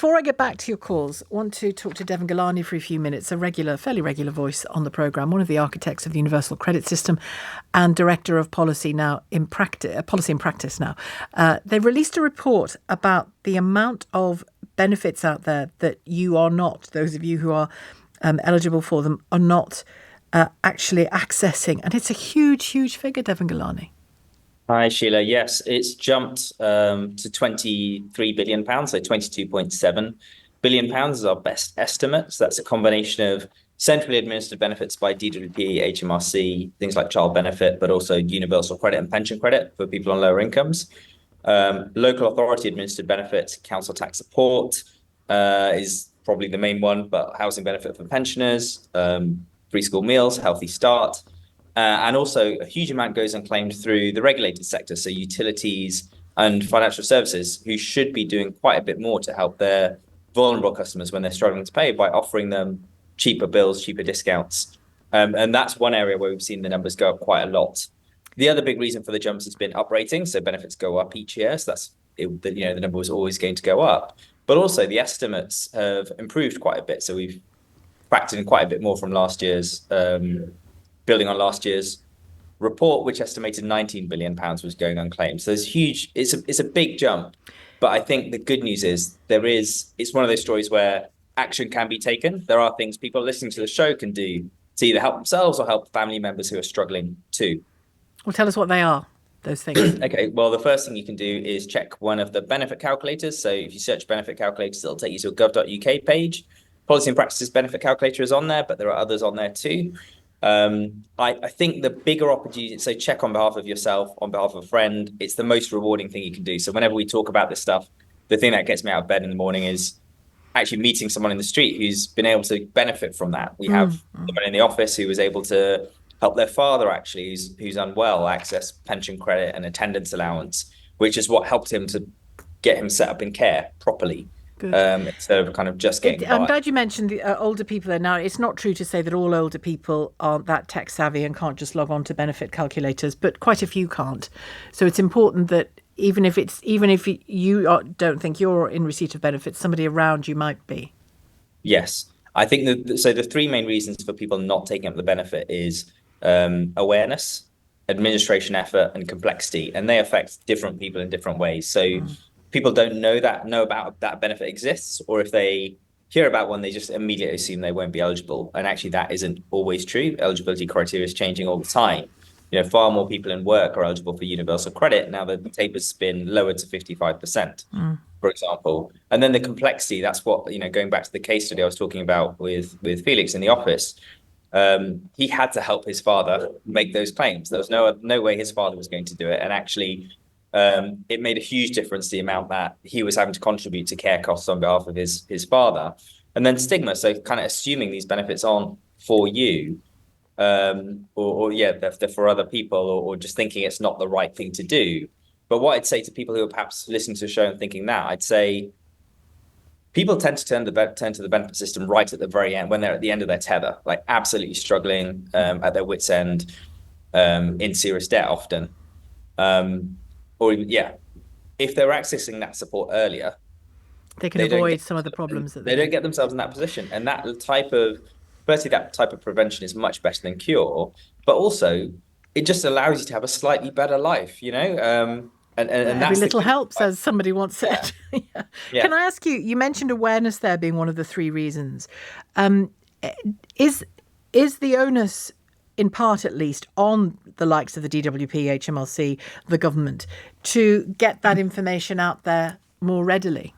Before I get back to your calls, I want to talk to Deven Ghelani for a few minutes, a fairly regular voice on the programme, one of the architects of the Universal Credit System and Director of Policy in Practice now. They've released a report about the amount of benefits out there that you are not, those of you who are eligible for them, are not actually accessing. And it's a huge, huge figure, Deven Ghelani. Hi, Sheila. Yes, it's jumped to £23 billion, so £22.7 billion is our best estimate. So that's a combination of centrally administered benefits by DWP, HMRC, things like child benefit, but also universal credit and pension credit for people on lower incomes. Local authority administered benefits, council tax support is probably the main one, but housing benefit for pensioners, free school meals, Healthy Start. And also a huge amount goes unclaimed through the regulated sector, so utilities and financial services, who should be doing quite a bit more to help their vulnerable customers when they're struggling to pay by offering them cheaper bills, cheaper discounts. And that's one area where we've seen the numbers go up quite a lot. The other big reason for the jumps has been uprating, so benefits go up each year. So the number was always going to go up. But also the estimates have improved quite a bit. So we've factored in quite a bit more from last year's building on last year's report, which estimated £19 billion was going unclaimed. So it's a big jump. But I think the good news is it's one of those stories where action can be taken. There are things people listening to the show can do to either help themselves or help family members who are struggling too. Well, tell us what they are, those things. Okay, well, the first thing you can do is check one of the benefit calculators. So if you search benefit calculators, it'll take you to a gov.uk page. Policy and Practice's benefit calculator is on there, but there are others on there too. I think the bigger opportunity, so check on behalf of yourself, on behalf of a friend, it's the most rewarding thing you can do. So whenever we talk about this stuff, the thing that gets me out of bed in the morning is actually meeting someone in the street who's been able to benefit from that. We have someone in the office who was able to help their father, actually, who's unwell, access pension credit and attendance allowance, which is what helped him to get him set up in care properly. Instead of kind of just getting by. I'm glad you mentioned the older people there. Now, it's not true to say that all older people aren't that tech savvy and can't just log on to benefit calculators, but quite a few can't. So it's important that even if you don't think you're in receipt of benefits, somebody around you might be. Yes, I think so. The three main reasons for people not taking up the benefit is awareness, administration effort, and complexity, and they affect different people in different ways. So people don't know about that benefit exists, or if they hear about one, they just immediately assume they won't be eligible. And actually, that isn't always true. Eligibility criteria is changing all the time. Far more people in work are eligible for universal credit. Now the taper's been lowered to 55%, for example. And then the complexity, that's what, going back to the case study I was talking about with Felix in the office, he had to help his father make those claims. There was no way his father was going to do it. And actually, it made a huge difference the amount that he was having to contribute to care costs on behalf of his father. And then stigma, so kind of assuming these benefits aren't for you, they're for other people, or just thinking it's not the right thing to do. But what I'd say to people who are perhaps listening to the show and thinking that, I'd say people tend to turn to the benefit system right at the very end, when they're at the end of their tether, like absolutely struggling, at their wits' end, in serious debt often. If they're accessing that support earlier, they can avoid some of the problems that they don't get themselves in that position. And that type of prevention is much better than cure, but also it just allows you to have a slightly better life, and every little helps, as somebody once said. Yeah. Can I ask you, you mentioned awareness there being one of the three reasons. Is the onus, in part at least, on the likes of the DWP, HMRC, the government, to get that information out there more readily?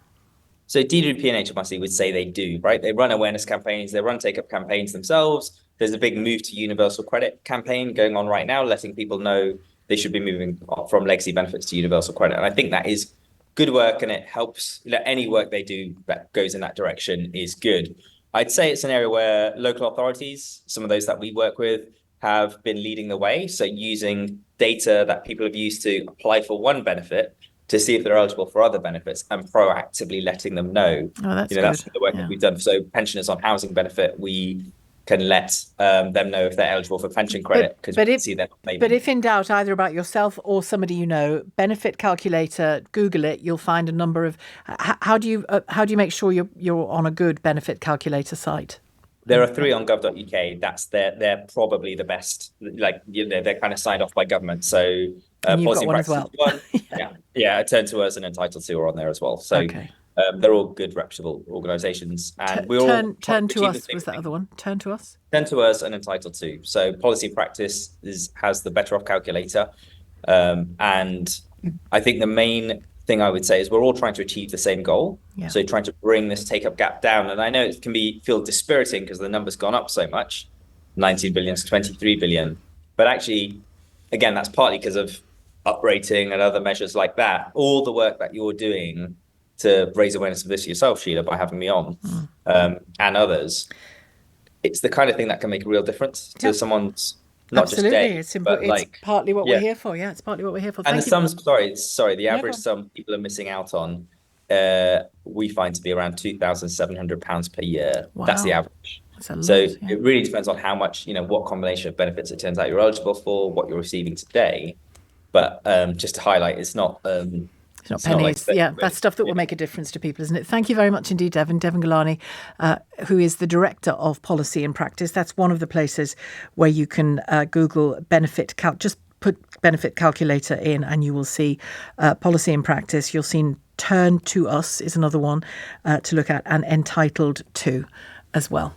So DWP and HMRC would say they do, right? They run awareness campaigns, they run take-up campaigns themselves. There's a big move to universal credit campaign going on right now, letting people know they should be moving from legacy benefits to universal credit. And I think that is good work, and it helps. Any work they do that goes in that direction is good. I'd say it's an area where local authorities, some of those that we work with, have been leading the way. So using data that people have used to apply for one benefit to see if they're eligible for other benefits, and proactively letting them know. Oh, that's that's good. the work that we've done. So pensioners on housing benefit, we can let them know if they're eligible for pension credit, because we see them claiming. But if in doubt, either about yourself or somebody you know, benefit calculator, Google it. You'll find a number of. How do you make sure you're on a good benefit calculator site? There are 3 on gov.uk. They're probably the best. Like, they're kind of signed off by government. So and you've Policy got one and as well. Practice yeah. Turn to Us and Entitled To are on there as well. So okay. They're all good, reputable organisations, and we're all Turn to Us was that other one. Turn to Us. Turn to Us and Entitled To. So Policy and Practice has the Better Off calculator, and I think the main thing I would say is we're all trying to achieve the same goal. Yeah. So trying to bring this take-up gap down, and I know it can feel dispiriting because the number's gone up so much, 19 billion to 23 billion, but actually, again, that's partly because of uprating and other measures like that. All the work that you're doing to raise awareness of this yourself, Shelagh, by having me on, and others, it's the kind of thing that can make a real difference to someone's not just day, but it's partly what we're here for. Yeah, it's partly what we're here for. And the average sum people are missing out on, we find to be around £2,700 per year. Wow. That's the average. That's a lot, It really depends on how much, what combination of benefits it turns out you're eligible for, what you're receiving today. But just to highlight, it's not pennies. That's stuff that will make a difference to people, isn't it? Thank you very much indeed, Deven Ghelani, who is the Director of Policy and Practice. That's one of the places where you can Google just put benefit calculator in and you will see Policy and Practice. You'll see Turn to Us is another one to look at, and Entitled To as well.